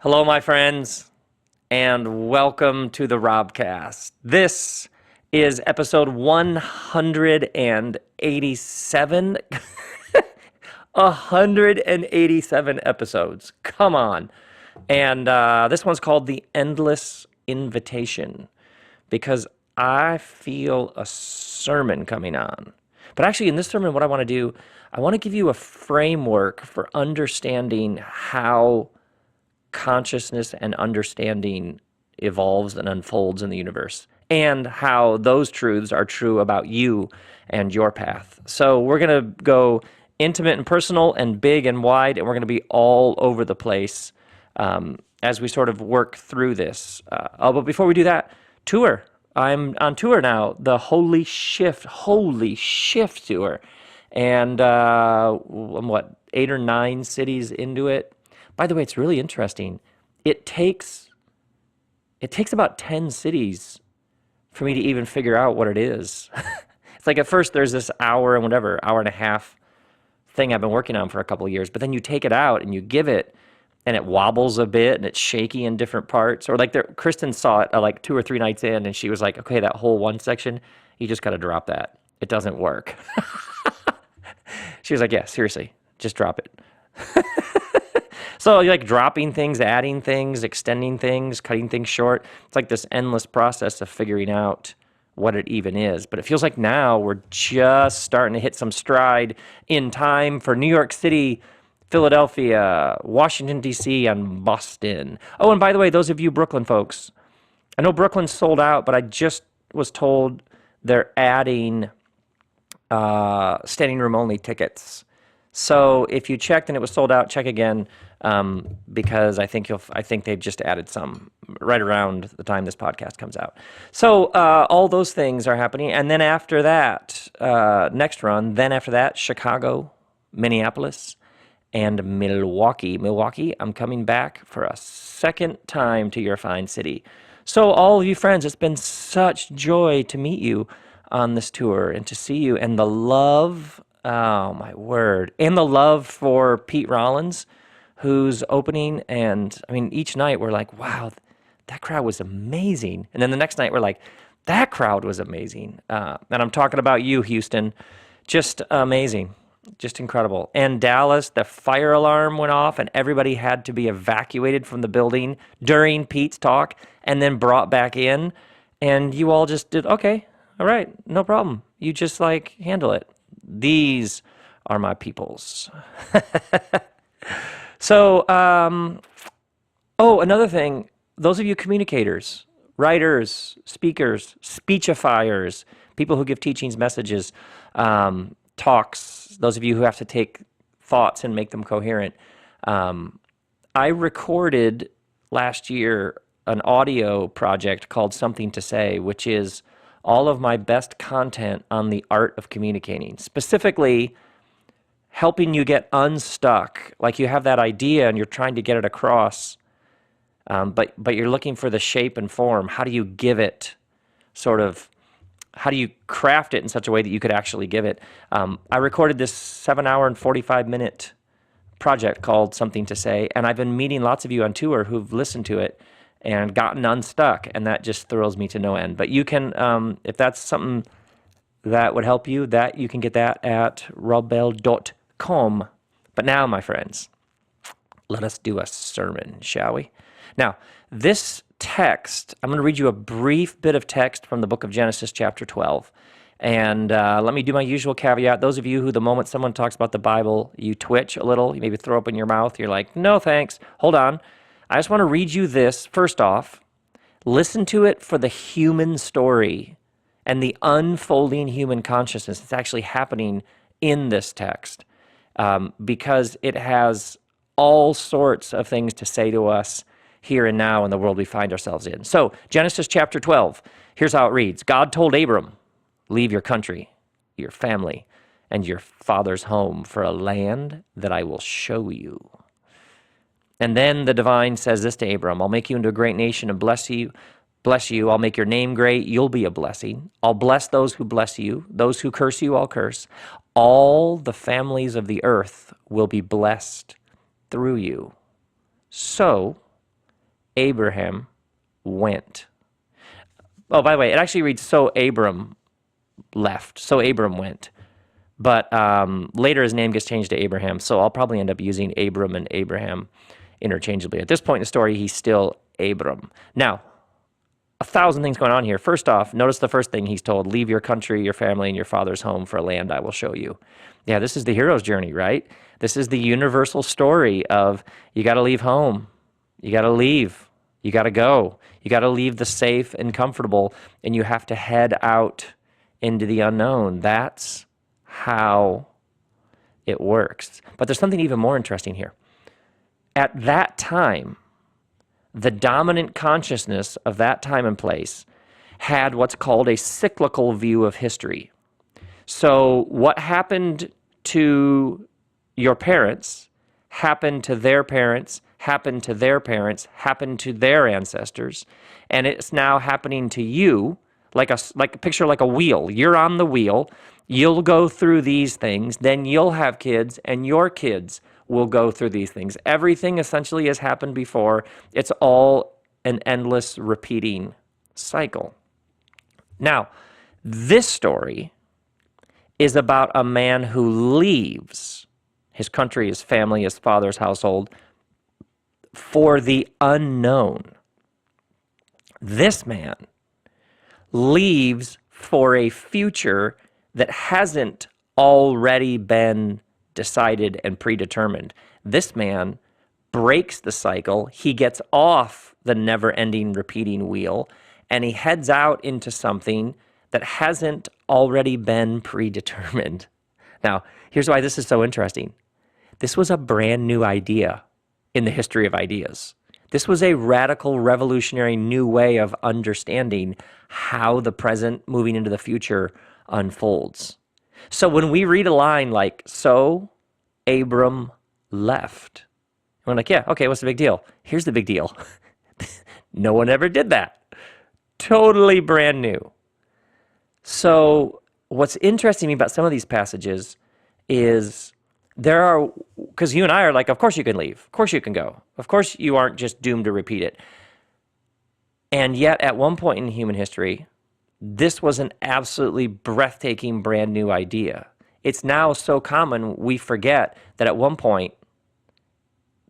Hello, my friends, and welcome to the RobCast. This is episode 187. 187 episodes. Come on. And this one's called The Endless Invitation because I feel a sermon coming on. But actually, in this sermon, what I want to do, I want to give you a framework for understanding how consciousness and understanding evolves and unfolds in the universe, and how those truths are true about you and your path. So we're going to go intimate and personal and big and wide, and we're going to be all over the place as we sort of work through this. But before we do that, tour. I'm on tour now, the Holy Shift tour. And I'm 8 or 9 cities into it. By the way, it's really interesting. It takes about 10 cities for me to even figure out what it is. It's like at first there's this hour and a half thing I've been working on for a couple of years, but then you take it out and you give it and it wobbles a bit and it's shaky in different parts. Or like Kristen saw it like 2 or 3 nights in and she was like, okay, that whole one section, you just got to drop that. It doesn't work. She was like, yeah, seriously, just drop it. So you're like dropping things, adding things, extending things, cutting things short. It's like this endless process of figuring out what it even is. But it feels like now we're just starting to hit some stride in time for New York City, Philadelphia, Washington, D.C., and Boston. Oh, and by the way, those of you Brooklyn folks, I know Brooklyn's sold out, but I just was told they're adding standing room only tickets. So if you checked and it was sold out, check again, because I think they've just added some right around the time this podcast comes out. So all those things are happening, and then after that, next run. Then after that, Chicago, Minneapolis, and Milwaukee. Milwaukee, I'm coming back for a second time to your fine city. So all of you friends, it's been such joy to meet you on this tour and to see you, and the love. Oh, my word. And the love for Pete Rollins, who's opening. And I mean, each night we're like, wow, that crowd was amazing. And then the next night we're like, that crowd was amazing. And I'm talking about you, Houston. Just amazing. Just incredible. And Dallas, the fire alarm went off and everybody had to be evacuated from the building during Pete's talk and then brought back in. And you all just did, okay, all right, no problem. You just like handle it. These are my peoples. So, another thing, those of you communicators, writers, speakers, speechifiers, people who give teachings, messages, talks, those of you who have to take thoughts and make them coherent. I recorded last year an audio project called Something to Say, which is all of my best content on the art of communicating, specifically helping you get unstuck. Like you have that idea and you're trying to get it across, but you're looking for the shape and form. How do you give it how do you craft it in such a way that you could actually give it? I recorded this 7-hour and 45-minute project called Something to Say, and I've been meeting lots of you on tour who've listened to it and gotten unstuck, and that just thrills me to no end. But you can, if that's something that would help you, that you can get that at robbell.com. But now, my friends, let us do a sermon, shall we? Now, this text, I'm going to read you a brief bit of text from the book of Genesis, chapter 12. And let me do my usual caveat. Those of you who the moment someone talks about the Bible, you twitch a little, you maybe throw up in your mouth, you're like, no thanks, hold on. I just want to read you this. First off, listen to it for the human story and the unfolding human consciousness that's actually happening in this text, because it has all sorts of things to say to us here and now in the world we find ourselves in. So, Genesis chapter 12, here's how it reads. God told Abram, leave your country, your family, and your father's home for a land that I will show you. And then the divine says this to Abram, I'll make you into a great nation and bless you. I'll make your name great. You'll be a blessing. I'll bless those who bless you. Those who curse you, I'll curse. All the families of the earth will be blessed through you. So Abraham went. Oh, by the way, it actually reads, so Abram left. So Abram went. But later his name gets changed to Abraham, so I'll probably end up using Abram and Abraham interchangeably. At this point in the story, he's still Abram. Now, 1,000 things going on here. First off, notice the first thing he's told: leave your country, your family, and your father's home for a land I will show you. Yeah, this is the hero's journey, right? This is the universal story of you got to leave home. You got to leave. You got to go. You got to leave the safe and comfortable, and you have to head out into the unknown. That's how it works. But there's something even more interesting here. At that time, the dominant consciousness of that time and place had what's called a cyclical view of history. So what happened to your parents happened to their parents, happened to their parents, happened to their ancestors, and it's now happening to you, like a picture, like a wheel. You're on the wheel. You'll go through these things, then you'll have kids, and your kids will go through these things. Everything essentially has happened before. It's all an endless repeating cycle. Now, this story is about a man who leaves his country, his family, his father's household for the unknown. This man leaves for a future that hasn't already been decided and predetermined. This man breaks the cycle. He gets off the never-ending repeating wheel, and he heads out into something that hasn't already been predetermined. Now, here's why this is so interesting. This was a brand new idea in the history of ideas. This was a radical, revolutionary new way of understanding how the present moving into the future unfolds. So when we read a line like, so Abram left, we're like, yeah, okay, what's the big deal? Here's the big deal. No one ever did that. Totally brand new. So what's interesting to me about some of these passages is there are, because you and I are like, of course you can leave. Of course you can go. Of course you aren't just doomed to repeat it. And yet at one point in human history, this was an absolutely breathtaking, brand new idea. It's now so common we forget that at one point,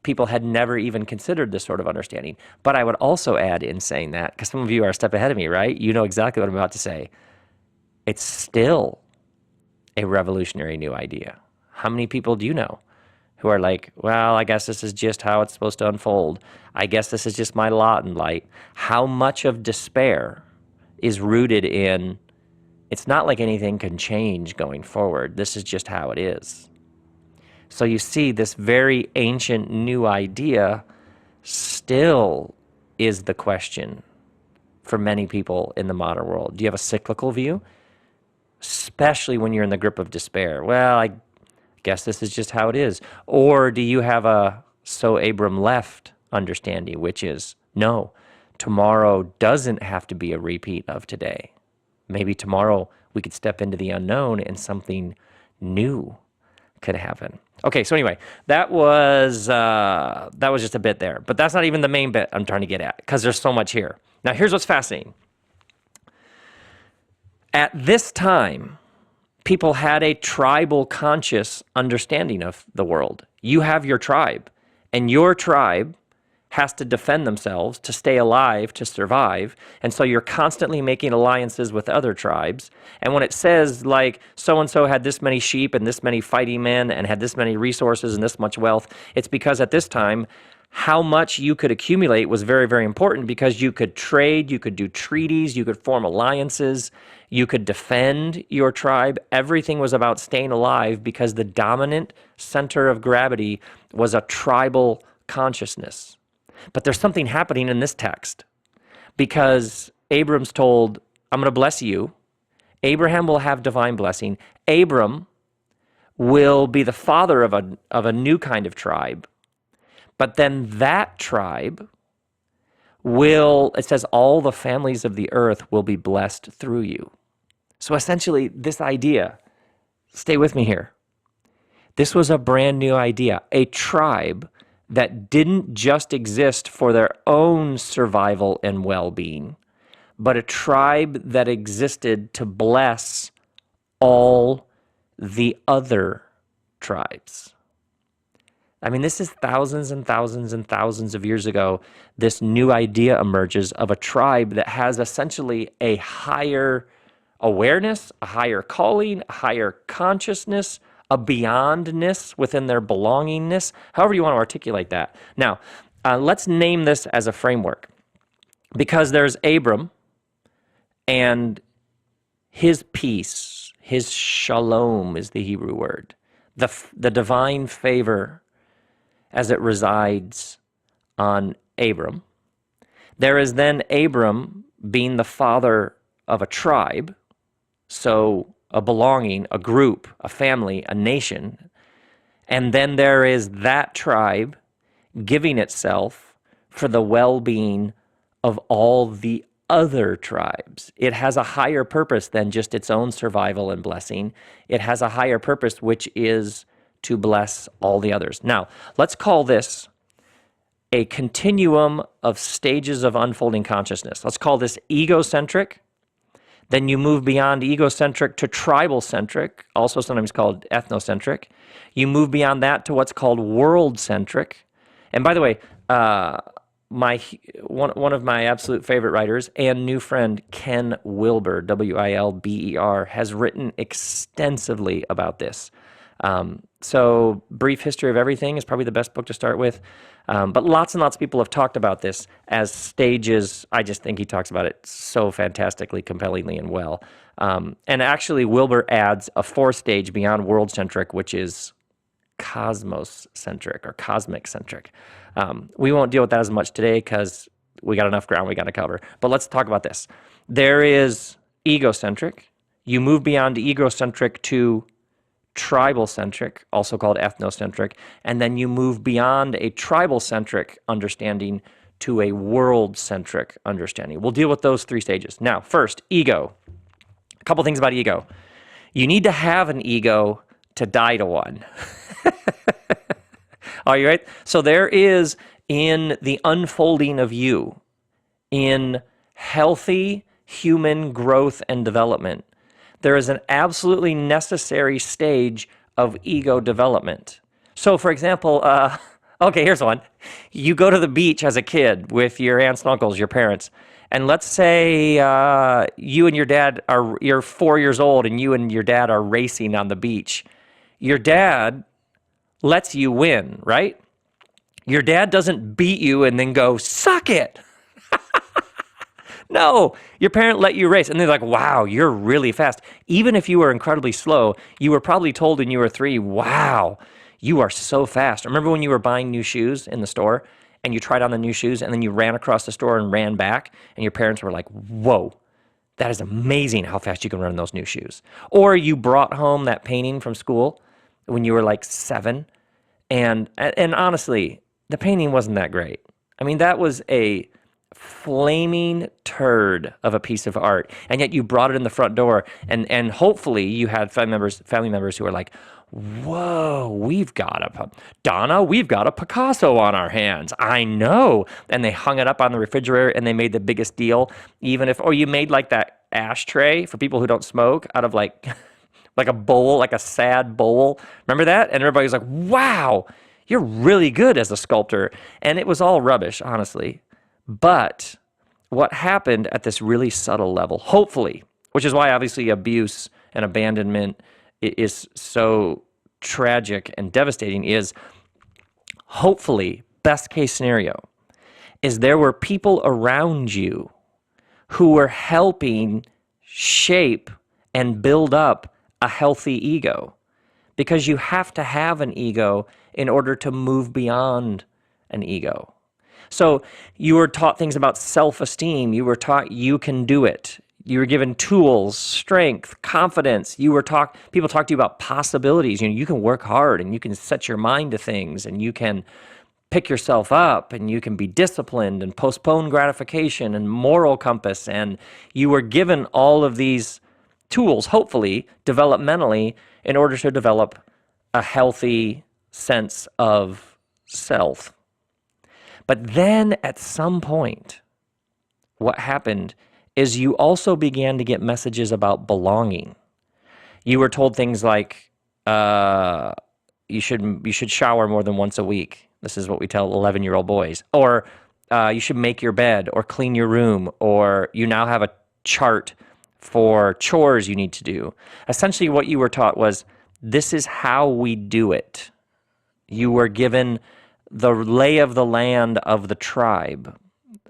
people had never even considered this sort of understanding. But I would also add in saying that, because some of you are a step ahead of me, right? You know exactly what I'm about to say. It's still a revolutionary new idea. How many people do you know who are like, well, I guess this is just how it's supposed to unfold. I guess this is just my lot in life. How much of despair is rooted in, it's not like anything can change going forward. This is just how it is. So you see, this very ancient new idea still is the question for many people in the modern world. Do you have a cyclical view? Especially when you're in the grip of despair. Well, I guess this is just how it is. Or do you have a so Abram left understanding, which is, no, tomorrow doesn't have to be a repeat of today. Maybe tomorrow we could step into the unknown and something new could happen. Okay, so anyway, that was just a bit there. But that's not even the main bit I'm trying to get at, because there's so much here. Now, here's what's fascinating. At this time, people had a tribal conscious understanding of the world. You have your tribe, and your tribe has to defend themselves to stay alive, to survive. And so you're constantly making alliances with other tribes. And when it says like so-and-so had this many sheep and this many fighting men and had this many resources and this much wealth, it's because at this time, how much you could accumulate was very, very important, because you could trade, you could do treaties, you could form alliances, you could defend your tribe. Everything was about staying alive because the dominant center of gravity was a tribal consciousness. But there's something happening in this text, because Abram's told, I'm going to bless you. Abraham will have divine blessing. Abram will be the father of a new kind of tribe. But then that tribe will, it says, all the families of the earth will be blessed through you. So essentially, this idea, stay with me here. This was a brand new idea, a tribe that didn't just exist for their own survival and well-being, but a tribe that existed to bless all the other tribes. I mean, this is thousands and thousands and thousands of years ago. This new idea emerges of a tribe that has essentially a higher awareness, a higher calling, a higher consciousness, a beyondness within their belongingness, however you want to articulate that. Now, let's name this as a framework, because there's Abram and his peace, his shalom is the Hebrew word, the divine favor as it resides on Abram. There is then Abram being the father of a tribe, so a belonging, a group, a family, a nation. And then there is that tribe giving itself for the well-being of all the other tribes. It has a higher purpose than just its own survival and blessing. It has a higher purpose, which is to bless all the others. Now, let's call this a continuum of stages of unfolding consciousness. Let's call this egocentric. Then you move beyond egocentric to tribal-centric, also sometimes called ethnocentric. You move beyond that to what's called world-centric. And by the way, one of my absolute favorite writers and new friend, Ken Wilber, Wilber, has written extensively about this. So Brief History of Everything is probably the best book to start with. But lots and lots of people have talked about this as stages. I just think he talks about it so fantastically, compellingly, and well. And actually, Wilber adds a fourth stage beyond world-centric, which is cosmos-centric or cosmic-centric. We won't deal with that as much today because we got enough ground we got to cover. But let's talk about this. There is egocentric. You move beyond egocentric to tribal-centric, also called ethnocentric, and then you move beyond a tribal-centric understanding to a world-centric understanding. We'll deal with those three stages. Now, first, ego. A couple things about ego. You need to have an ego to die to one. Are you right? So there is, in the unfolding of you, in healthy human growth and development, there is an absolutely necessary stage of ego development. So, for example, okay, here's one. You go to the beach as a kid with your aunts and uncles, your parents, and let's say you and your dad you're 4 years old and you and your dad are racing on the beach. Your dad lets you win, right? Your dad doesn't beat you and then go, suck it. No, your parent let you race, and they're like, wow, you're really fast. Even if you were incredibly slow, you were probably told when you were 3, wow, you are so fast. Remember when you were buying new shoes in the store, and you tried on the new shoes, and then you ran across the store and ran back, and your parents were like, whoa, that is amazing how fast you can run in those new shoes. Or you brought home that painting from school when you were like 7, and honestly, the painting wasn't that great. I mean, that was a flaming turd of a piece of art, and yet you brought it in the front door, and hopefully you had family members who were like, whoa, we've got a Picasso on our hands. I know. And they hung it up on the refrigerator, and they made the biggest deal, even if, or you made like that ashtray for people who don't smoke out of like a bowl, like a sad bowl. Remember that? And everybody's like, wow, you're really good as a sculptor. And it was all rubbish, honestly. But what happened at this really subtle level, hopefully, which is why obviously abuse and abandonment is so tragic and devastating, is hopefully, best case scenario, is there were people around you who were helping shape and build up a healthy ego. Because you have to have an ego in order to move beyond an ego. So you were taught things about self-esteem. You were taught you can do it. You were given tools, strength, confidence. People talk to you about possibilities. You can work hard and you can set your mind to things and you can pick yourself up and you can be disciplined and postpone gratification and moral compass. And you were given all of these tools, hopefully, developmentally, in order to develop a healthy sense of self. But then at some point, what happened is you also began to get messages about belonging. You were told things like, you should shower more than once a week. This is what we tell 11-year-old boys. Or you should make your bed or clean your room, or you now have a chart for chores you need to do. Essentially what you were taught was, this is how we do it. You were given the lay of the land of the tribe,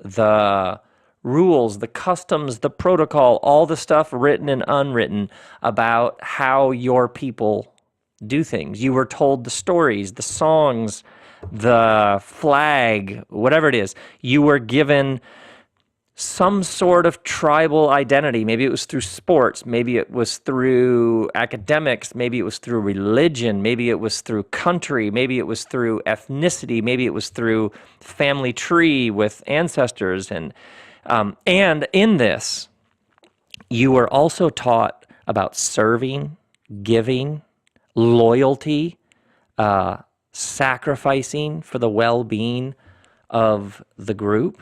the rules, the customs, the protocol, all the stuff written and unwritten about how your people do things. You were told the stories, the songs, the flag, whatever it is. You were given some sort of tribal identity. Maybe it was through sports. Maybe it was through academics. Maybe it was through religion. Maybe it was through country. Maybe it was through ethnicity. Maybe it was through family tree with ancestors. And in this, you were also taught about serving, giving, loyalty, sacrificing for the well-being of the group.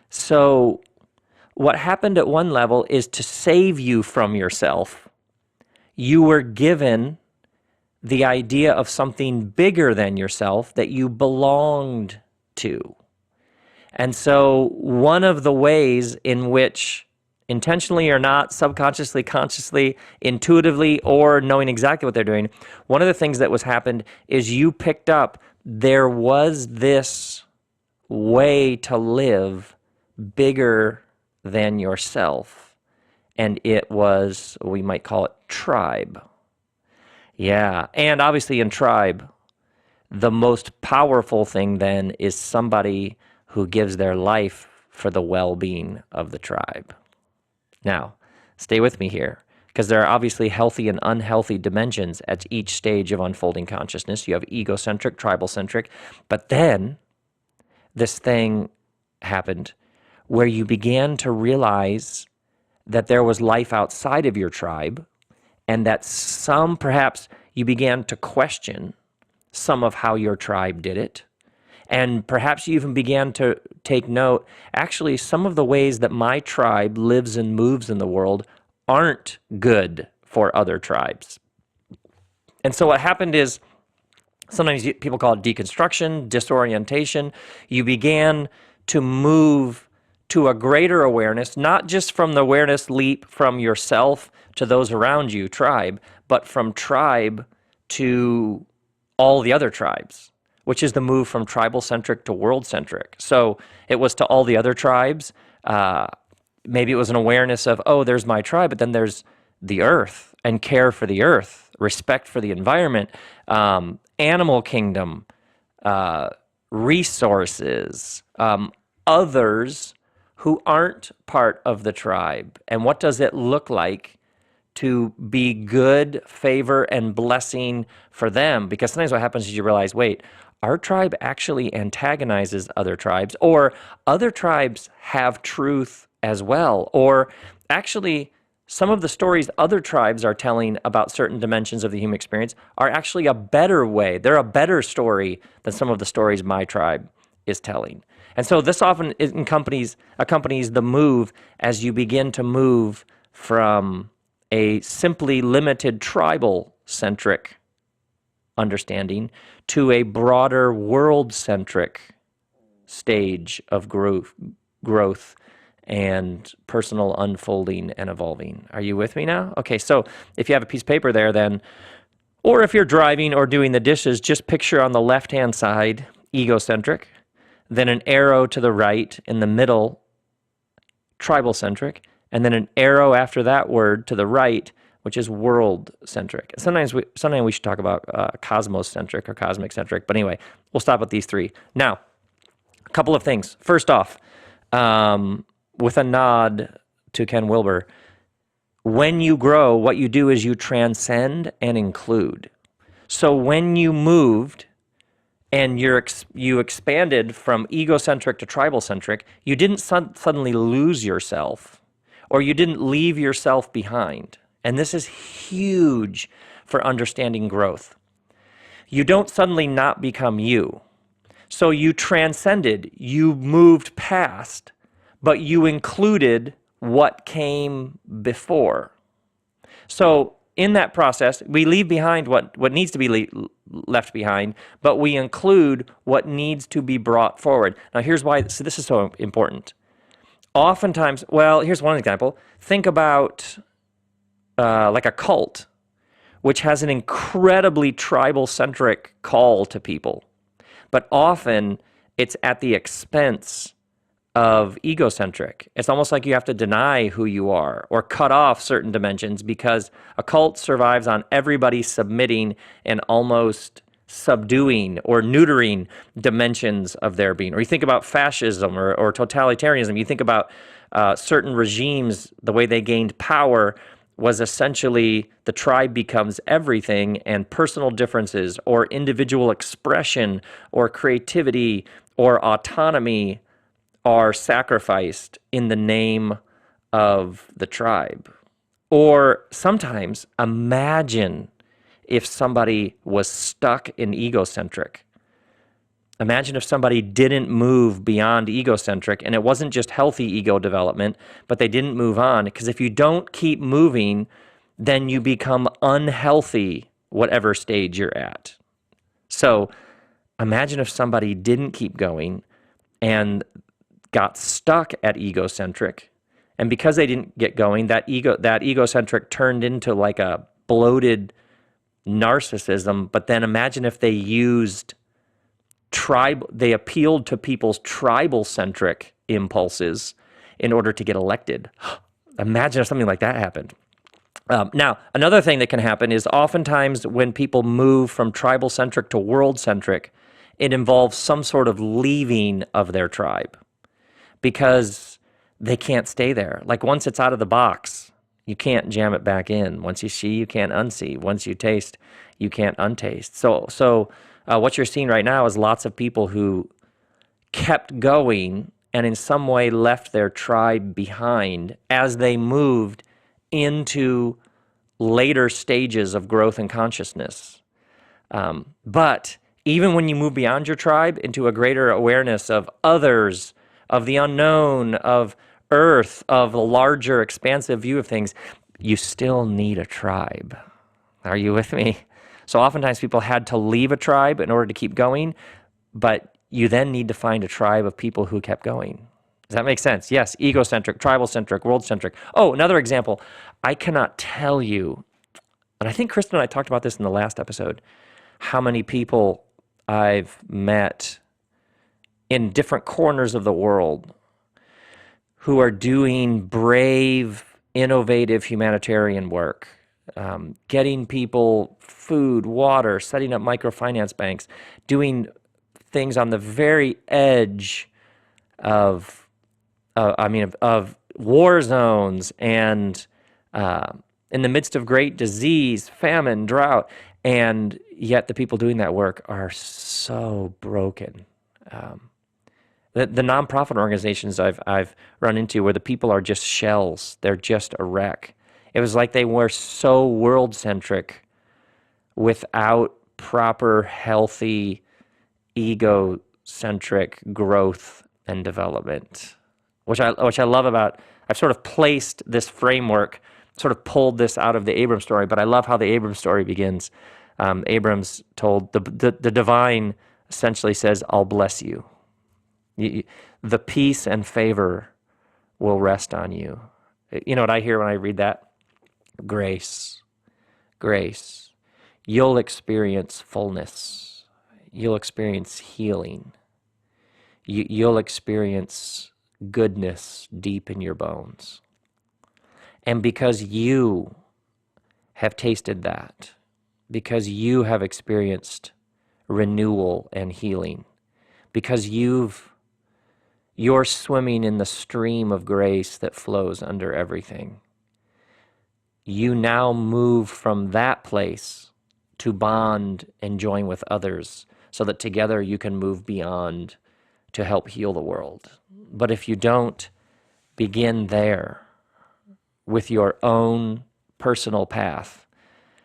So what happened at one level is, to save you from yourself, you were given the idea of something bigger than yourself that you belonged to. And so one of the ways in which, intentionally or not, subconsciously, consciously, intuitively, or knowing exactly what they're doing, one of the things that was happened is you picked up there was this way to live bigger than yourself, and it was, we might call it tribe. Yeah, and obviously in tribe, the most powerful thing then is somebody who gives their life for the well-being of the tribe. Now, stay with me here, because there are obviously healthy and unhealthy dimensions at each stage of unfolding consciousness. You have egocentric, tribal-centric, but then this thing happened where you began to realize that there was life outside of your tribe, and that perhaps you began to question some of how your tribe did it. And perhaps you even began to take note, actually, some of the ways that my tribe lives and moves in the world aren't good for other tribes. And so what happened is, sometimes people call it deconstruction, disorientation. You began to move to a greater awareness, not just from the awareness leap from yourself to those around you, tribe, but from tribe to all the other tribes, which is the move from tribal-centric to world-centric. So it was to all the other tribes. Maybe it was an awareness of, oh, there's my tribe, but then there's the earth and care for the earth, respect for the environment, animal kingdom, resources, others who aren't part of the tribe. And what does it look like to be good, favor, and blessing for them? Because sometimes what happens is you realize, wait, our tribe actually antagonizes other tribes, or other tribes have truth as well, or actually some of the stories other tribes are telling about certain dimensions of the human experience are actually a better way. They're a better story than some of the stories my tribe is telling. And so this often accompanies the move as you begin to move from a simply limited tribal-centric understanding to a broader world-centric stage of growth and personal unfolding and evolving. Are you with me now? Okay, so if you have a piece of paper there then, or if you're driving or doing the dishes, just picture on the left-hand side, egocentric, then an arrow to the right, in the middle, tribal-centric, and then an arrow after that word to the right, which is world-centric. Sometimes we should talk about cosmos-centric or cosmic-centric, but anyway, we'll stop at these three. Now, a couple of things. First off, with a nod to Ken Wilber, when you grow, what you do is you transcend and include. So when you moved and you expanded from egocentric to tribal-centric, you didn't suddenly lose yourself, or you didn't leave yourself behind. And this is huge for understanding growth. You don't suddenly not become you. So you transcended, you moved past, but you included what came before. So in that process, we leave behind what needs to be left behind, but we include what needs to be brought forward. Now, here's why so this is so important. Oftentimes, well, here's one example. Think about like a cult, which has an incredibly tribal-centric call to people. But often it's at the expense of egocentric. It's almost like you have to deny who you are or cut off certain dimensions because a cult survives on everybody submitting and almost subduing or neutering dimensions of their being. Or you think about fascism or totalitarianism. You think about certain regimes, the way they gained power was essentially the tribe becomes everything, and personal differences or individual expression or creativity or autonomy are sacrificed in the name of the tribe. Or sometimes imagine if somebody was stuck in egocentric. Imagine if somebody didn't move beyond egocentric, and it wasn't just healthy ego development, but they didn't move on. Because if you don't keep moving, then you become unhealthy, whatever stage you're at. So imagine if somebody didn't keep going and got stuck at egocentric, and because they didn't get going, that egocentric turned into like a bloated narcissism. But then imagine if they used they appealed to people's tribal-centric impulses in order to get elected. Imagine if something like that happened. Now, another thing that can happen is oftentimes when people move from tribal-centric to world-centric, it involves some sort of leaving of their tribe because they can't stay there. Like once it's out of the box, you can't jam it back in. Once you see, you can't unsee. Once you taste, you can't untaste. So what you're seeing right now is lots of people who kept going and in some way left their tribe behind as they moved into later stages of growth and consciousness. But even when you move beyond your tribe into a greater awareness of others, of the unknown, of Earth, of a larger expansive view of things, you still need a tribe. Are you with me? So oftentimes people had to leave a tribe in order to keep going, but you then need to find a tribe of people who kept going. Does that make sense? Yes, egocentric, tribal-centric, world-centric. Oh, another example. I cannot tell you, and I think Kristen and I talked about this in the last episode, how many people I've met in different corners of the world who are doing brave, innovative humanitarian work. Getting people food, water, setting up microfinance banks, doing things on the very edge of war zones and in the midst of great disease, famine, drought, and yet the people doing that work are so broken. The nonprofit organizations I've run into where the people are just shells, they're just a wreck. It was like they were so world-centric without proper, healthy, ego-centric growth and development, which I love about. I've sort of placed this framework, sort of pulled this out of the Abram story, but I love how the Abram story begins. Abram's told, the divine essentially says, I'll bless you. The peace and favor will rest on you. You know what I hear when I read that? Grace, grace. You'll experience fullness. You'll experience healing. You'll experience goodness deep in your bones. And because you have tasted that, because you have experienced renewal and healing, because you're swimming in the stream of grace that flows under everything, you now move from that place to bond and join with others so that together you can move beyond to help heal the world. But if you don't begin there with your own personal path,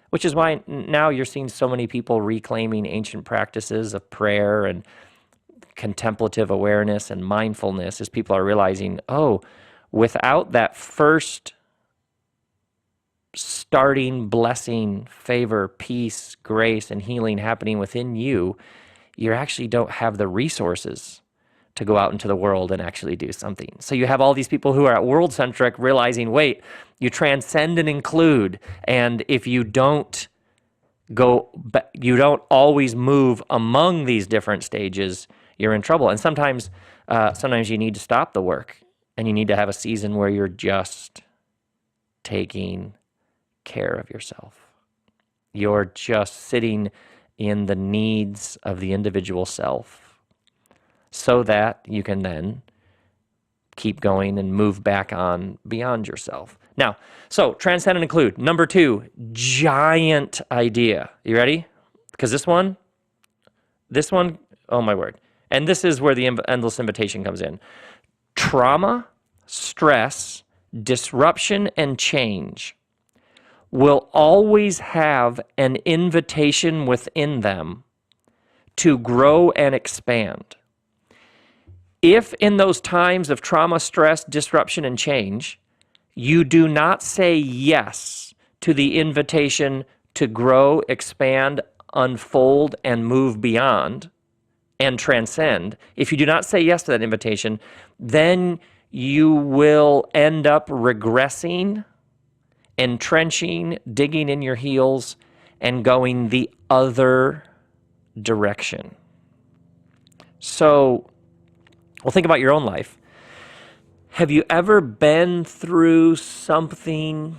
which is why now you're seeing so many people reclaiming ancient practices of prayer and contemplative awareness and mindfulness is people are realizing, oh, without that first starting blessing, favor, peace, grace, and healing happening within you, you actually don't have the resources to go out into the world and actually do something. So you have all these people who are at world-centric realizing, wait, you transcend and include, and if you don't always move among these different stages, you're in trouble. And sometimes you need to stop the work, and you need to have a season where you're just taking care of yourself. You're just sitting in the needs of the individual self so that you can then keep going and move back on beyond yourself. Now, so transcend and include. Number 2, giant idea. You ready? Because this one, oh my word. And this is where the endless invitation comes in. Trauma, stress, disruption, and change will always have an invitation within them to grow and expand. If in those times of trauma, stress, disruption, and change, you do not say yes to the invitation to grow, expand, unfold, and move beyond and transcend, if you do not say yes to that invitation, then you will end up regressing, entrenching, digging in your heels, and going the other direction. So, well, think about your own life. Have you ever been through something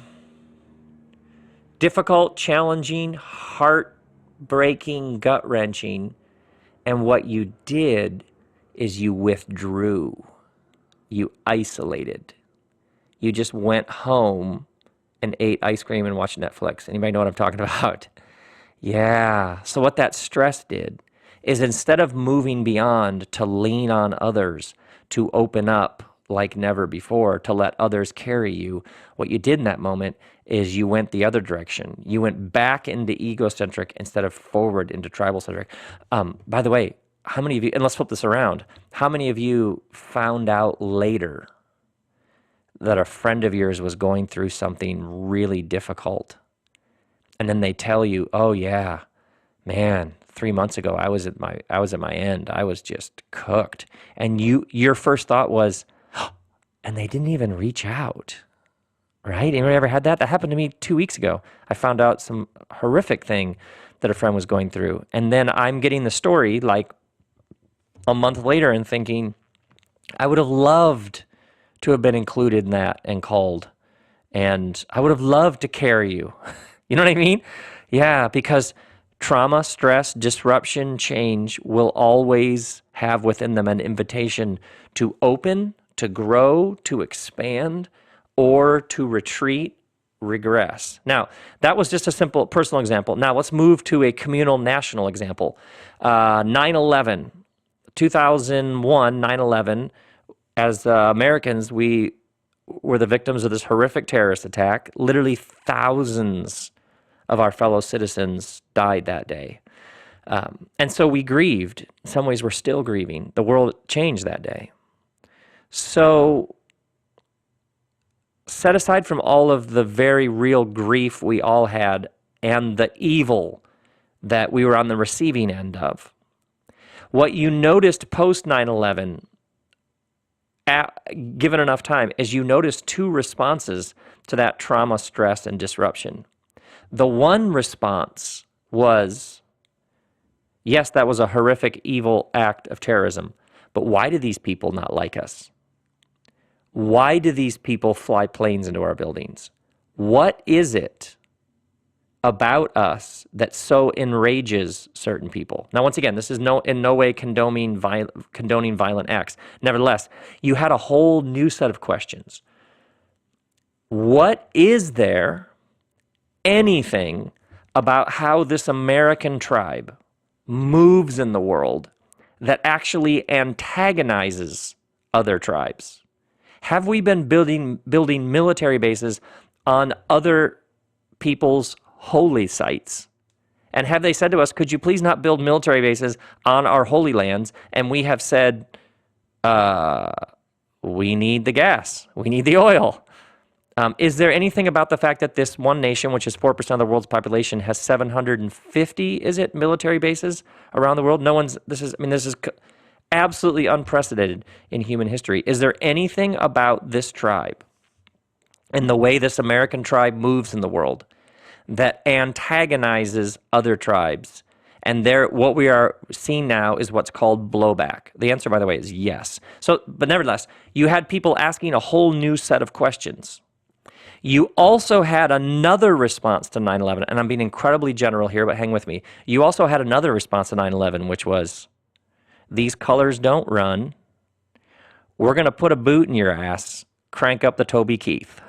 difficult, challenging, heartbreaking, gut-wrenching, and what you did is you withdrew, you isolated, you just went home and ate ice cream and watched Netflix? Anybody know what I'm talking about? Yeah. So what that stress did is instead of moving beyond to lean on others, to open up like never before, to let others carry you, what you did in that moment is you went the other direction. You went back into egocentric instead of forward into tribal-centric. By the way, how many of you, and let's flip this around, how many of you found out later that a friend of yours was going through something really difficult, and then they tell you, oh yeah, man, 3 months ago I was at my end. I was just cooked. And your first thought was, oh, and they didn't even reach out. Right? Anybody ever had that? That happened to me 2 weeks ago. I found out some horrific thing that a friend was going through. And then I'm getting the story like a month later and thinking, I would have loved to have been included in that and called. And I would have loved to carry you. You know what I mean? Yeah, because trauma, stress, disruption, change will always have within them an invitation to open, to grow, to expand, or to retreat, regress. Now, that was just a simple personal example. Now, let's move to a communal national example. 9/11, 2001, 9/11, as Americans, we were the victims of this horrific terrorist attack. Literally thousands of our fellow citizens died that day. And so we grieved. In some ways, we're still grieving. The world changed that day. So set aside from all of the very real grief we all had and the evil that we were on the receiving end of, what you noticed post 9/11, given enough time, is you noticed 2 responses to that trauma, stress, and disruption. The one response was, yes, that was a horrific, evil act of terrorism, but why do these people not like us? Why do these people fly planes into our buildings? What is it about us that so enrages certain people? Now, once again, this is in no way condoning violent acts. Nevertheless, you had a whole new set of questions. What is there anything about how this American tribe moves in the world that actually antagonizes other tribes? Have we been building military bases on other people's holy sites And have they said to us, could you please not build military bases on our holy lands? And we have said, we need the gas. We need the oil. Is there anything about the fact that this one nation, which is 4% of the world's population, has 750, is it, military bases around the world? This is absolutely unprecedented in human history. Is there anything about this tribe and the way this American tribe moves in the world that antagonizes other tribes? And what we are seeing now is what's called blowback. The answer, by the way, is yes. But nevertheless, you had people asking a whole new set of questions. You also had another response to 9/11, and I'm being incredibly general here, but hang with me. You also had another response to 9/11, which was, these colors don't run. We're going to put a boot in your ass, crank up the Toby Keith.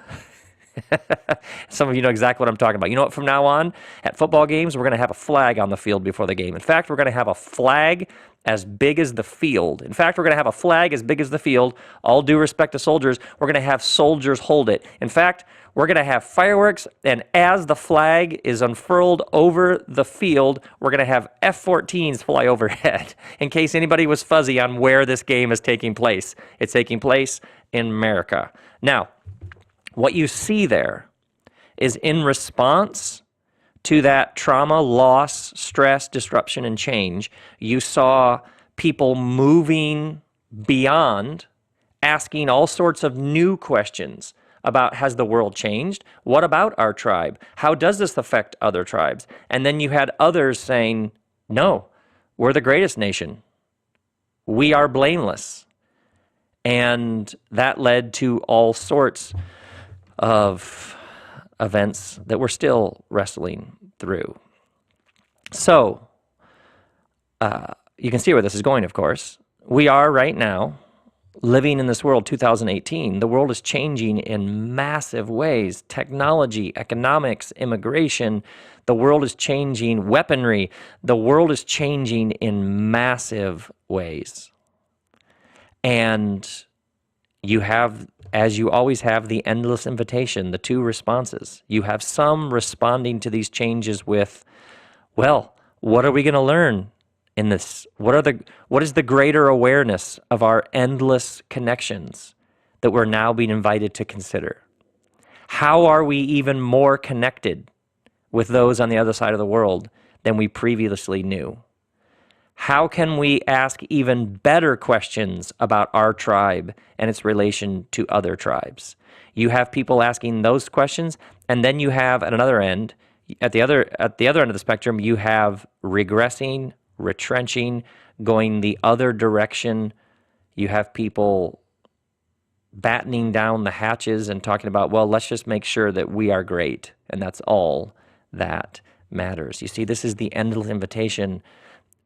Some of you know exactly what I'm talking about. You know what, from now on, at football games, we're going to have a flag on the field before the game. In fact, we're going to have a flag as big as the field. In fact, we're going to have a flag as big as the field. All due respect to soldiers, we're going to have soldiers hold it. In fact, we're going to have fireworks, and as the flag is unfurled over the field, we're going to have F-14s fly overhead, in case anybody was fuzzy on where this game is taking place. It's taking place in America. Now, what you see there is in response to that trauma, loss, stress, disruption, and change, you saw people moving beyond, asking all sorts of new questions about, has the world changed? What about our tribe? How does this affect other tribes? And then you had others saying, no, we're the greatest nation. We are blameless. And that led to all sorts of events that we're still wrestling through. So, you can see where this is going, of course. We are right now living in this world, 2018. The world is changing in massive ways. Technology, economics, immigration. The world is changing. Weaponry. The world is changing in massive ways. And you have, as you always have, the endless invitation, the two responses. You have some responding to these changes with, well, what are we going to learn in this? What is the greater awareness of our endless connections that we're now being invited to consider? How are we even more connected with those on the other side of the world than we previously knew? How can we ask even better questions about our tribe and its relation to other tribes? You have people asking those questions, and then you have at another end, at the other end of the spectrum, you have regressing, retrenching, going the other direction. You have people battening down the hatches and talking about, well, let's just make sure that we are great, and that's all that matters. You see, this is the endless invitation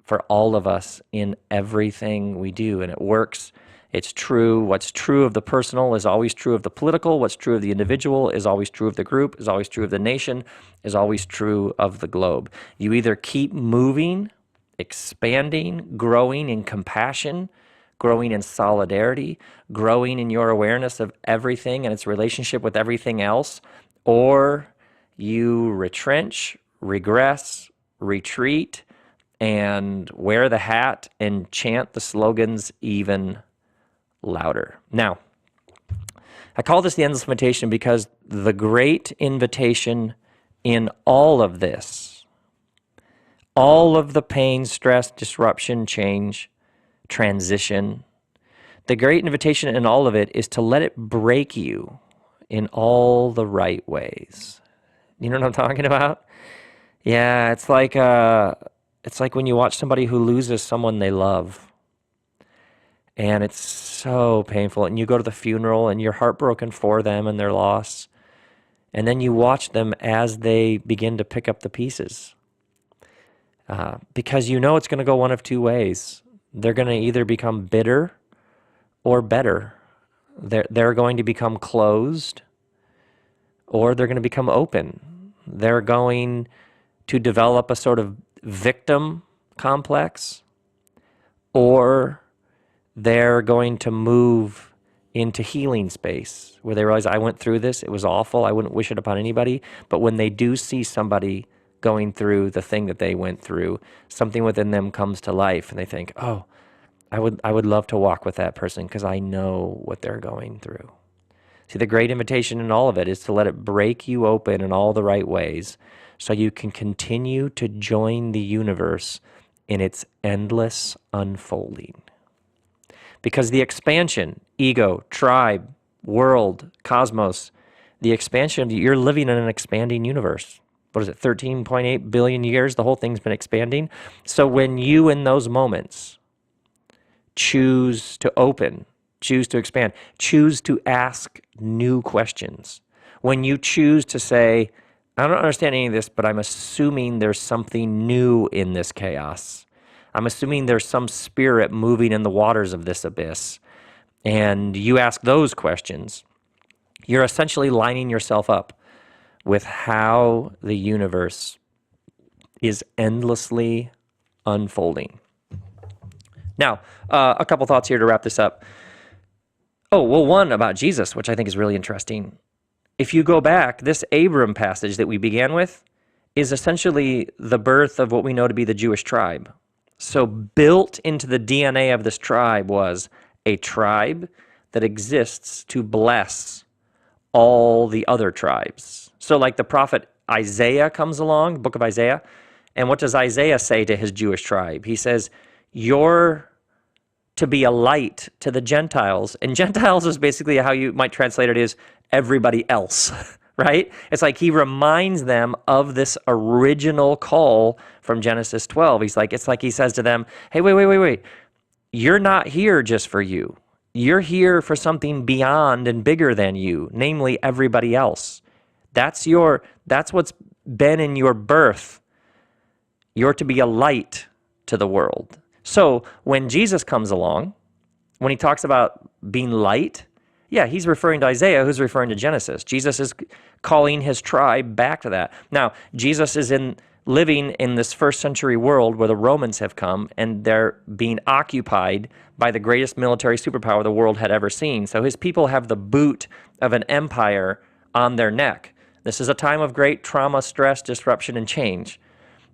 for all of us in everything we do, and it works. It's true. What's true of the personal is always true of the political. What's true of the individual is always true of the group, is always true of the nation, is always true of the globe. You either keep moving, expanding, growing in compassion, growing in solidarity, growing in your awareness of everything and its relationship with everything else, or you retrench, regress, retreat, and wear the hat and chant the slogans even louder. Now, I call this the endless invitation because the great invitation in all of this, all of the pain, stress, disruption, change, transition, the great invitation in all of it is to let it break you in all the right ways. You know what I'm talking about? Yeah, it's like when you watch somebody who loses someone they love, and it's so painful, and you go to the funeral and you're heartbroken for them and their loss, and then you watch them as they begin to pick up the pieces, because you know it's going to go one of two ways. They're going to either become bitter or better. They're going to become closed, or they're going to become open. They're going to develop a sort of victim complex, or they're going to move into healing space where they realize, I went through this, it was awful, I wouldn't wish it upon anybody, but when they do see somebody going through the thing that they went through, something within them comes to life and they think, oh, I would love to walk with that person because I know what they're going through. See, the great invitation in all of it is to let it break you open in all the right ways so you can continue to join the universe in its endless unfolding. Because the expansion, ego, tribe, world, cosmos, the expansion, you're living in an expanding universe. What is it, 13.8 billion years? The whole thing's been expanding. So when you, in those moments, choose to open, choose to expand, choose to ask new questions, when you choose to say, I don't understand any of this, but I'm assuming there's something new in this chaos. I'm assuming there's some spirit moving in the waters of this abyss. And you ask those questions, you're essentially lining yourself up with how the universe is endlessly unfolding. Now, a couple thoughts here to wrap this up. Oh, well, one about Jesus, which I think is really interesting. If you go back, this Abram passage that we began with is essentially the birth of what we know to be the Jewish tribe. So built into the DNA of this tribe was a tribe that exists to bless all the other tribes. So like the prophet Isaiah comes along, book of Isaiah, and what does Isaiah say to his Jewish tribe? He says, you're to be a light to the Gentiles. And Gentiles is basically how you might translate it is everybody else, right? It's like he reminds them of this original call from Genesis 12. It's like he says to them, hey, wait. You're not here just for you. You're here for something beyond and bigger than you, namely everybody else. That's what's been in your birth. You're to be a light to the world. So when Jesus comes along, when he talks about being light, yeah, he's referring to Isaiah, who's referring to Genesis. Jesus is calling his tribe back to that. Now, Jesus is living in this first century world where the Romans have come and they're being occupied by the greatest military superpower the world had ever seen. So his people have the boot of an empire on their neck. This is a time of great trauma, stress, disruption, and change.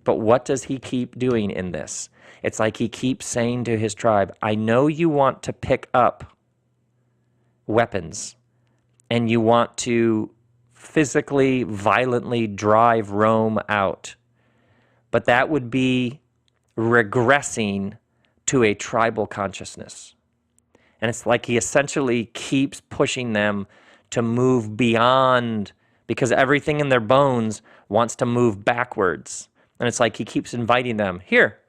But what does he keep doing in this? It's like he keeps saying to his tribe, I know you want to pick up weapons and you want to physically, violently drive Rome out. But that would be regressing to a tribal consciousness. And it's like he essentially keeps pushing them to move beyond, because everything in their bones wants to move backwards. And it's like he keeps inviting them, here,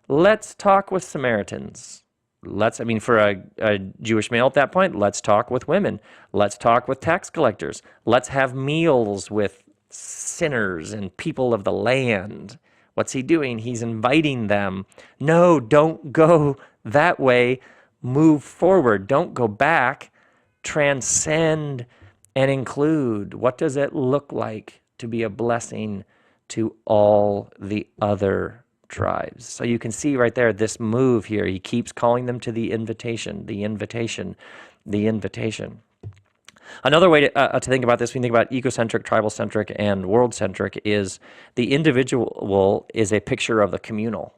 let's talk with Samaritans. For a Jewish male at that point, let's talk with women. Let's talk with tax collectors. Let's have meals with sinners and people of the land. What's he doing? He's inviting them. No, don't go that way. Move forward. Don't go back. Transcend and include. What does it look like to be a blessing to all the other tribes? So you can see right there, this move here, he keeps calling them to the invitation, the invitation, the invitation. Another way to think about this, when you think about egocentric, tribal-centric, and world-centric, is the individual is a picture of the communal.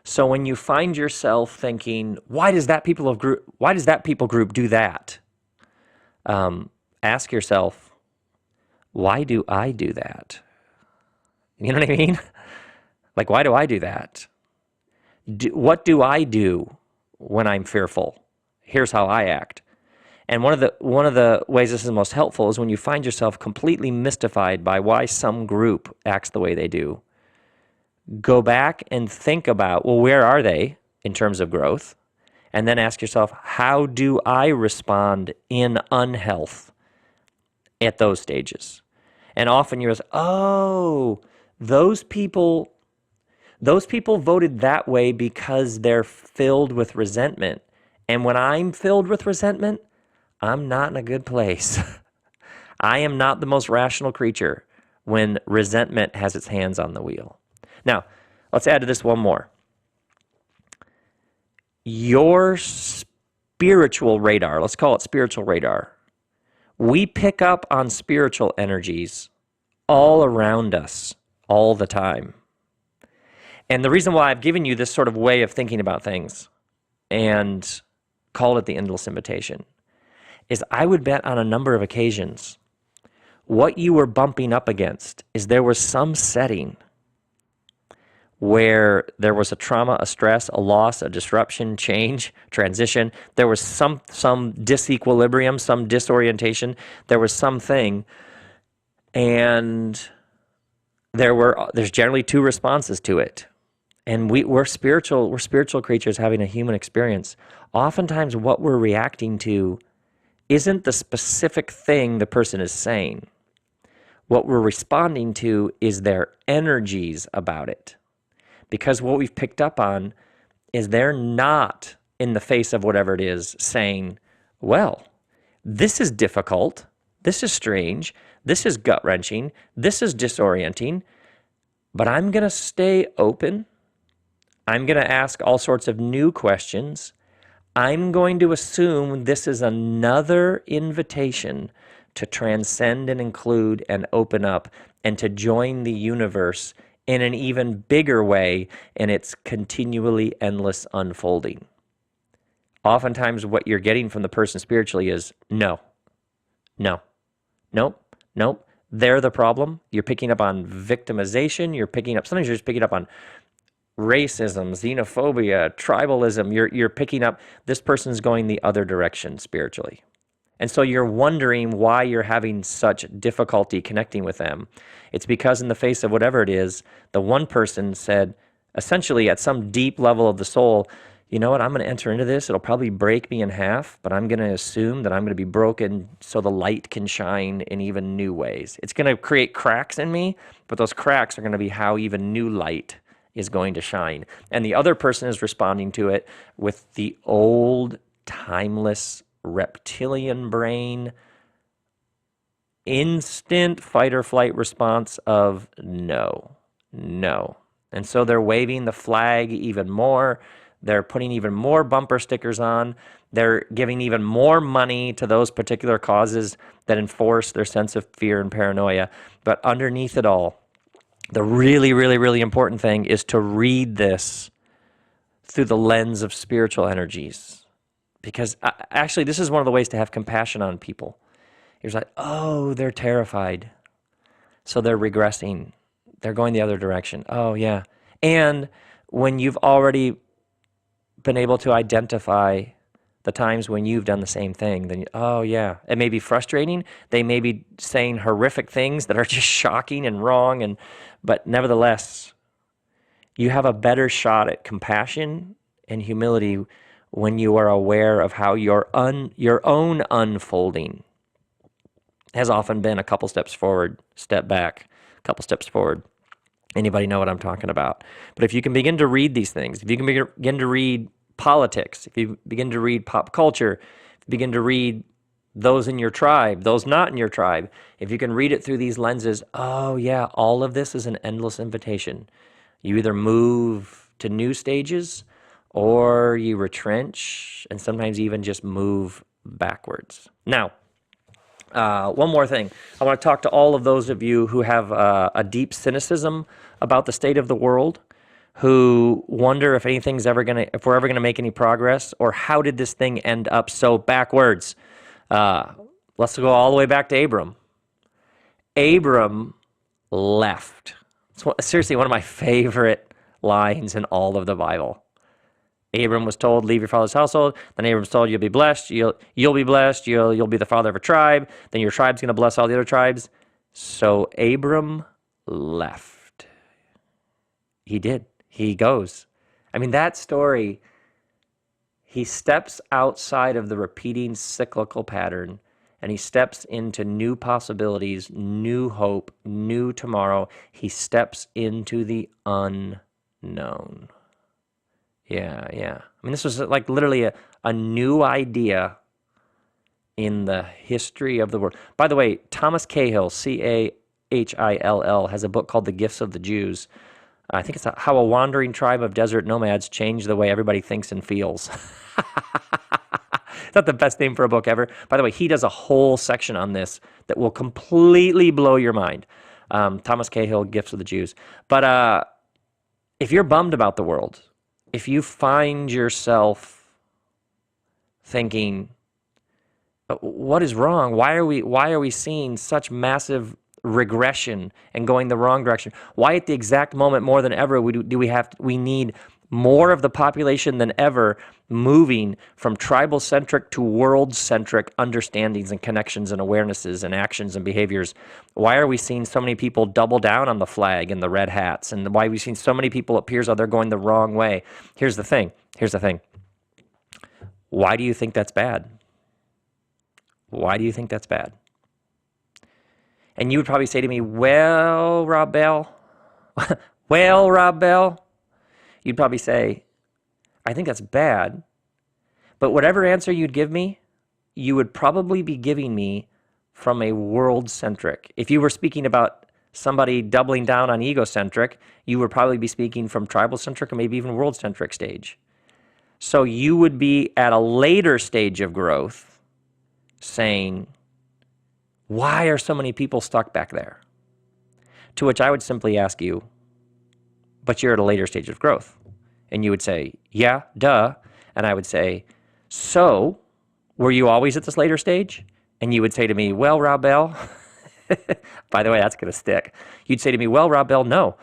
So when you find yourself thinking, why does that people group do that? Ask yourself, why do I do that? You know what I mean? Like, why do I do that? What do I do when I'm fearful? Here's how I act. And one of the ways this is most helpful is when you find yourself completely mystified by why some group acts the way they do. Go back and think about, well, where are they in terms of growth? And then ask yourself, how do I respond in unhealth at those stages? And often you're like, oh, those people voted that way because they're filled with resentment. And when I'm filled with resentment, I'm not in a good place. I am not the most rational creature when resentment has its hands on the wheel. Now, let's add to this one more. Your spiritual radar, let's call it spiritual radar. We pick up on spiritual energies all around us, all the time. And the reason why I've given you this sort of way of thinking about things and called it the endless invitation is I would bet on a number of occasions what you were bumping up against is there was some setting where there was a trauma, a stress, a loss, a disruption, change, transition. There was some disequilibrium, some disorientation. There was something, and there's generally two responses to it. And we're spiritual creatures having a human experience. Oftentimes what we're reacting to isn't the specific thing the person is saying. What we're responding to is their energies about it. Because what we've picked up on is they're not, in the face of whatever it is, saying, well, this is difficult, this is strange, this is gut-wrenching, this is disorienting, but I'm going to stay open. I'm going to ask all sorts of new questions. I'm going to assume this is another invitation to transcend and include and open up and to join the universe in an even bigger way in its continually endless unfolding. Oftentimes what you're getting from the person spiritually is no, nope. They're the problem. You're picking up on victimization. Sometimes you're just picking up on racism, xenophobia, tribalism. You're picking up this person's going the other direction spiritually. And so you're wondering why you're having such difficulty connecting with them. It's because in the face of whatever it is, the one person said, essentially at some deep level of the soul, you know what, I'm going to enter into this. It'll probably break me in half, but I'm going to assume that I'm going to be broken so the light can shine in even new ways. It's going to create cracks in me, but those cracks are going to be how even new light is going to shine. And the other person is responding to it with the old, timeless, reptilian brain, instant fight or flight response of no. And so they're waving the flag even more. They're putting even more bumper stickers on. They're giving even more money to those particular causes that enforce their sense of fear and paranoia. But underneath it all, the really, really, really important thing is to read this through the lens of spiritual energies. Because actually, this is one of the ways to have compassion on people. You're like, oh, they're terrified. So they're regressing. They're going the other direction. Oh, yeah. And when you've already been able to identify the times when you've done the same thing, then, oh, yeah. It may be frustrating. They may be saying horrific things that are just shocking and wrong. But nevertheless, you have a better shot at compassion and humility when you are aware of how your own unfolding has often been a couple steps forward, step back, a couple steps forward. Anybody know what I'm talking about? But if you can begin to read these things, if you can begin to read politics, if you begin to read pop culture, if you begin to read those in your tribe, those not in your tribe, if you can read it through these lenses, oh yeah, all of this is an endless invitation. You either move to new stages or you retrench and sometimes even just move backwards. Now, one more thing. I want to talk to all of those of you who have a deep cynicism about the state of the world, who wonder if if we're ever gonna make any progress, or how did this thing end up so backwards? Let's go all the way back to Abram. Abram left. It's seriously one of my favorite lines in all of the Bible. Abram was told, leave your father's household. Then Abram was told, you'll be blessed. You'll be blessed. You'll be the father of a tribe. Then your tribe's going to bless all the other tribes. So Abram left. He did. He goes. I mean, that story, he steps outside of the repeating cyclical pattern, and he steps into new possibilities, new hope, new tomorrow. He steps into the unknown. Yeah. I mean, this was like literally a new idea in the history of the world. By the way, Thomas Cahill, Cahill, has a book called The Gifts of the Jews. I think it's how a wandering tribe of desert nomads changed the way everybody thinks and feels. It's not the best name for a book ever. By the way, he does a whole section on this that will completely blow your mind. Thomas Cahill, Gifts of the Jews. But if you're bummed about the world, if you find yourself thinking, what is wrong? Why are we seeing such massive regression and going the wrong direction? Why at the exact moment more than ever we need more of the population than ever moving from tribal-centric to world-centric understandings and connections and awarenesses and actions and behaviors? Why are we seeing so many people double down on the flag and the red hats? And why are we seeing so many people, it appears, they're going the wrong way? Here's the thing. Why do you think that's bad? Why do you think that's bad? And you would probably say to me, well, Rob Bell, you'd probably say, I think that's bad. But whatever answer you'd give me, you would probably be giving me from a world-centric. If you were speaking about somebody doubling down on egocentric, you would probably be speaking from tribal-centric or maybe even world-centric stage. So you would be at a later stage of growth saying, why are so many people stuck back there? To which I would simply ask you, but you're at a later stage of growth. And you would say, yeah, duh. And I would say, so were you always at this later stage? And you would say to me, well, Rob Bell, by the way, that's going to stick. You'd say to me, well, Rob Bell, no,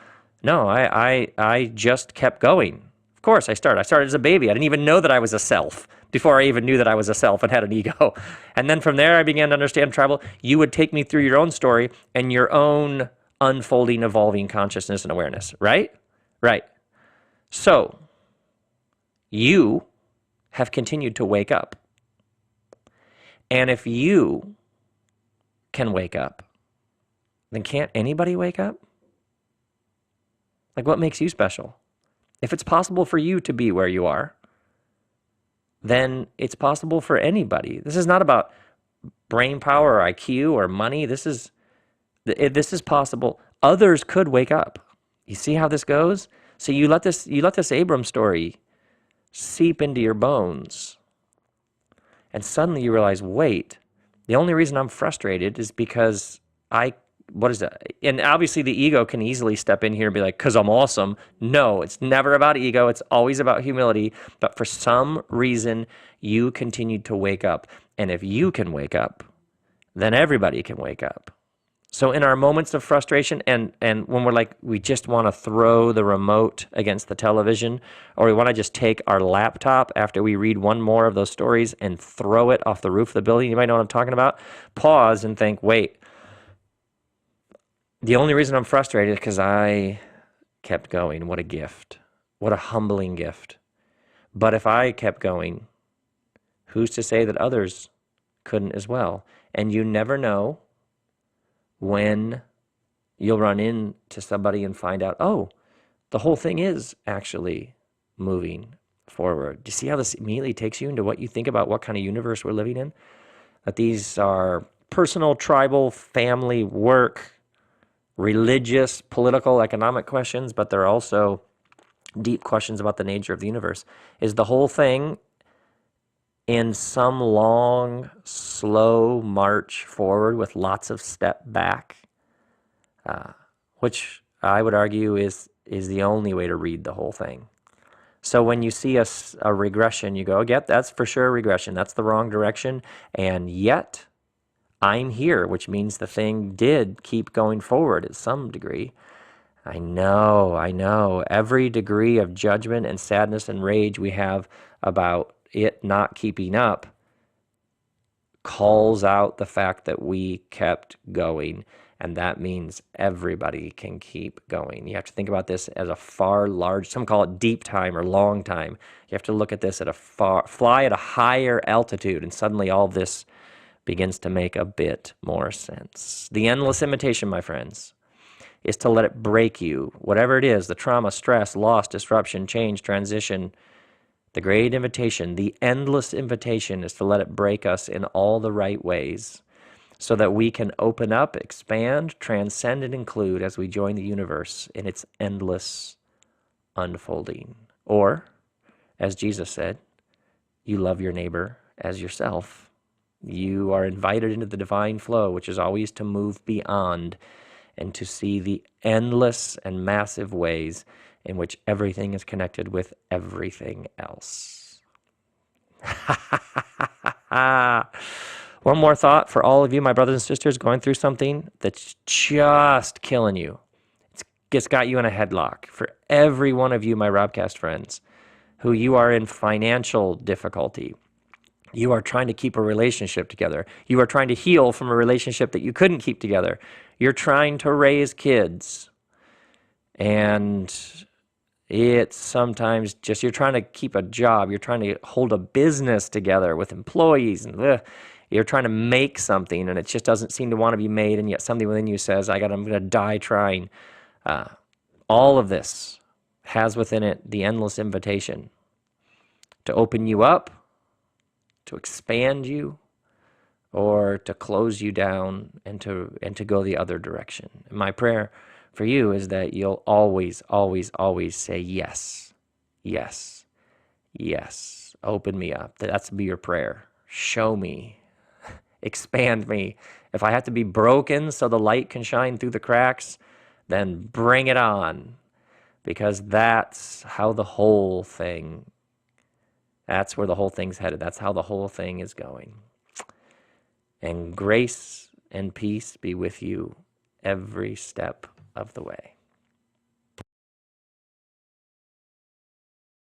I just kept going. Of course I started as a baby. I didn't even know that I was a self before I even knew that I was a self and had an ego. And then from there, I began to understand tribal. You would take me through your own story and your own unfolding, evolving consciousness and awareness, right? Right. So you have continued to wake up. And if you can wake up, then can't anybody wake up? Like, what makes you special? If it's possible for you to be where you are, then it's possible for anybody. This is not about brain power or IQ or money. This is possible. Others could wake up. You see how this goes? So you let this Abram story seep into your bones. And suddenly you realize, wait, the only reason I'm frustrated is because what is that? And obviously the ego can easily step in here and be like, because I'm awesome. No, it's never about ego. It's always about humility. But for some reason, you continued to wake up. And if you can wake up, then everybody can wake up. So in our moments of frustration and when we're like, we just want to throw the remote against the television, or we want to just take our laptop after we read one more of those stories and throw it off the roof of the building, you might know what I'm talking about, pause and think, wait, the only reason I'm frustrated is because I kept going. What a gift. What a humbling gift. But if I kept going, who's to say that others couldn't as well? And you never know when you'll run into somebody and find out, oh, the whole thing is actually moving forward. Do you see how this immediately takes you into what you think about what kind of universe we're living in? That these are personal, tribal, family, work, religious, political, economic questions, but they're also deep questions about the nature of the universe. Is the whole thing in some long, slow march forward with lots of step back, which I would argue is the only way to read the whole thing. So when you see a regression, you go, yep, that's for sure a regression. That's the wrong direction. And yet I'm here, which means the thing did keep going forward at some degree. I know. Every degree of judgment and sadness and rage we have about it not keeping up calls out the fact that we kept going, and that means everybody can keep going. You have to think about this as a far large, some call it deep time or long time. You have to look at this fly at a higher altitude, and suddenly all this begins to make a bit more sense. The endless invitation, my friends, is to let it break you, whatever it is, the trauma, stress, loss, disruption, change, transition. The great invitation, the endless invitation, is to let it break us in all the right ways so that we can open up, expand, transcend, and include as we join the universe in its endless unfolding. Or, as Jesus said, you love your neighbor as yourself. You are invited into the divine flow, which is always to move beyond and to see the endless and massive ways in which everything is connected with everything else. One more thought for all of you, my brothers and sisters, going through something that's just killing you. It's got you in a headlock. For every one of you, my RobCast friends, who you are in financial difficulty, you are trying to keep a relationship together. You are trying to heal from a relationship that you couldn't keep together. You're trying to raise kids. And it's sometimes just you're trying to keep a job. You're trying to hold a business together with employees. And you're trying to make something, and it just doesn't seem to want to be made. And yet something within you says, I'm going to die trying. All of this has within it the endless invitation to open you up, to expand you, or to close you down and to go the other direction. And my prayer for you is that you'll always, always, always say yes, yes, yes. Open me up. That's be your prayer. Show me, expand me. If I have to be broken so the light can shine through the cracks, then bring it on, because that's how the whole thing, that's where the whole thing's headed. That's how the whole thing is going. And grace and peace be with you every step of the way.